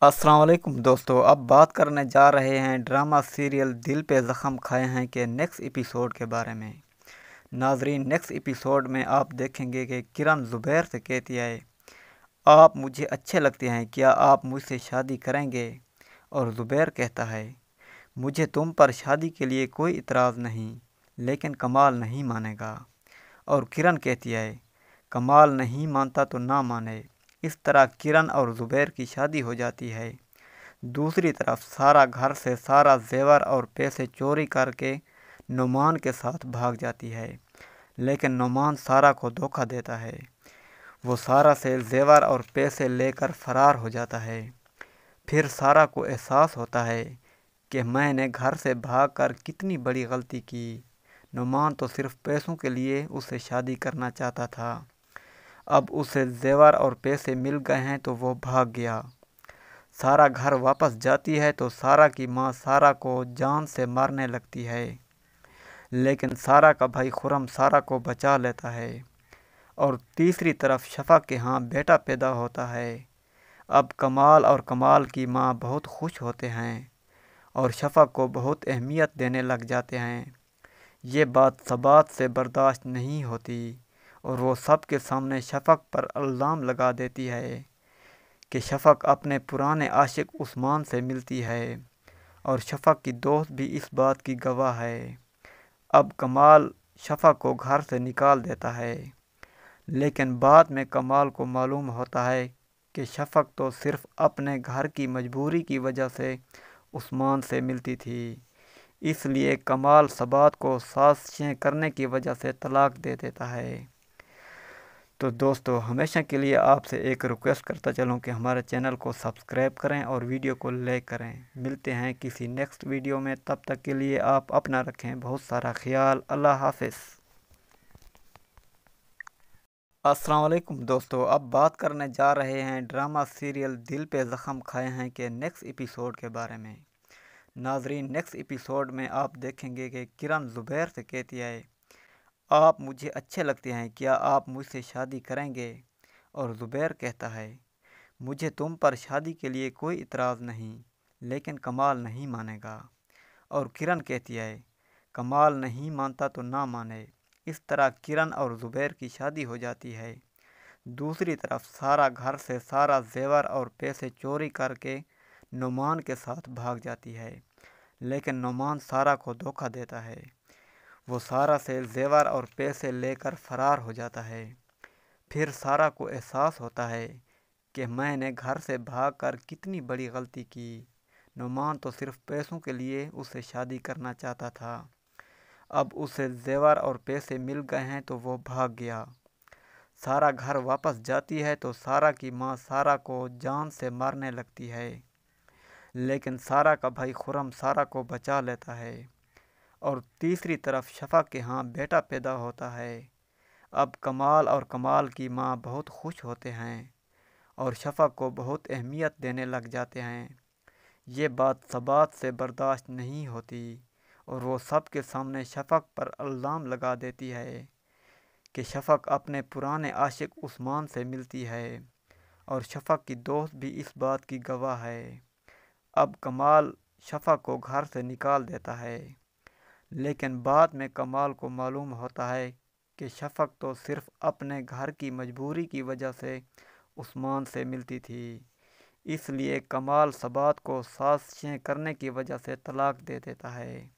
अस्सलाम वालेकुम दोस्तों, अब बात करने जा रहे हैं ड्रामा सीरियल दिल पे ज़ख़म खाए हैं के नेक्स्ट एपिसोड के बारे में। नाजरीन, नेक्स्ट एपिसोड में आप देखेंगे कि किरण ज़ुबैर से कहती है, आप मुझे अच्छे लगते हैं, क्या आप मुझसे शादी करेंगे? और ज़ुबैर कहता है, मुझे तुम पर शादी के लिए कोई इतराज़ नहीं, लेकिन कमाल नहीं मानेगा। और किरण कहती है, कमाल नहीं मानता तो ना माने। इस तरह किरण और ज़ुबैर की शादी हो जाती है। दूसरी तरफ सारा घर से सारा जेवर और पैसे चोरी करके नुमान के साथ भाग जाती है, लेकिन नुमान सारा को धोखा देता है। वो सारा से जेवर और पैसे लेकर फरार हो जाता है। फिर सारा को एहसास होता है कि मैंने घर से भागकर कितनी बड़ी गलती की। नुमान तो सिर्फ पैसों के लिए उससे शादी करना चाहता था। अब उसे जेवर और पैसे मिल गए हैं तो वो भाग गया। सारा घर वापस जाती है तो सारा की माँ सारा को जान से मारने लगती है, लेकिन सारा का भाई खुरम सारा को बचा लेता है। और तीसरी तरफ शफा के यहाँ बेटा पैदा होता है। अब कमाल और कमाल की माँ बहुत खुश होते हैं और शफा को बहुत अहमियत देने लग जाते हैं। ये बात सबात से बर्दाश्त नहीं होती और वो सबके सामने शफक पर इल्ज़ाम लगा देती है कि शफक अपने पुराने आशिक उस्मान से मिलती है और शफक की दोस्त भी इस बात की गवाह है। अब कमाल शफक को घर से निकाल देता है, लेकिन बाद में कमाल को मालूम होता है कि शफक तो सिर्फ अपने घर की मजबूरी की वजह से उस्मान से मिलती थी। इसलिए कमाल सबात को साजिशें करने की वजह से तलाक दे देता है। तो दोस्तों, हमेशा के लिए आपसे एक रिक्वेस्ट करता चलूँ कि हमारे चैनल को सब्सक्राइब करें और वीडियो को लाइक करें। मिलते हैं किसी नेक्स्ट वीडियो में, तब तक के लिए आप अपना रखें बहुत सारा ख्याल। अल्लाह हाफिज़। अस्सलाम वालेकुम दोस्तों, अब बात करने जा रहे हैं ड्रामा सीरियल दिल पे ज़ख़म खाए हैं के नेक्स्ट एपिसोड के बारे में। नाजरीन, नेक्स्ट एपिसोड में आप देखेंगे कि किरण ज़ुबैर से कहती है, आप मुझे अच्छे लगते हैं, क्या आप मुझसे शादी करेंगे? और ज़ुबैर कहता है, मुझे तुम पर शादी के लिए कोई इतराज़ नहीं, लेकिन कमाल नहीं मानेगा। और किरण कहती है, कमाल नहीं मानता तो ना माने। इस तरह किरण और ज़ुबैर की शादी हो जाती है। दूसरी तरफ सारा घर से सारा जेवर और पैसे चोरी करके नुमान के साथ भाग जाती है, लेकिन नुमान सारा को धोखा देता है। वो सारा से जेवर और पैसे लेकर फरार हो जाता है। फिर सारा को एहसास होता है कि मैंने घर से भागकर कितनी बड़ी गलती की। नुमान तो सिर्फ पैसों के लिए उससे शादी करना चाहता था। अब उसे जेवर और पैसे मिल गए हैं तो वो भाग गया। सारा घर वापस जाती है तो सारा की माँ सारा को जान से मारने लगती है, लेकिन सारा का भाई खुरम सारा को बचा लेता है। और तीसरी तरफ शफा के यहाँ बेटा पैदा होता है। अब कमाल और कमाल की माँ बहुत खुश होते हैं और शफा को बहुत अहमियत देने लग जाते हैं। ये बात सबात से बर्दाश्त नहीं होती और वो सबके सामने शफक पर इल्ज़ाम लगा देती है कि शफक अपने पुराने आशिक उस्मान से मिलती है और शफक की दोस्त भी इस बात की गवाह है। अब कमाल शफक को घर से निकाल देता है, लेकिन बाद में कमाल को मालूम होता है कि शफक तो सिर्फ अपने घर की मजबूरी की वजह से उस्मान से मिलती थी। इसलिए कमाल सबात को साजिशें करने की वजह से तलाक दे देता है।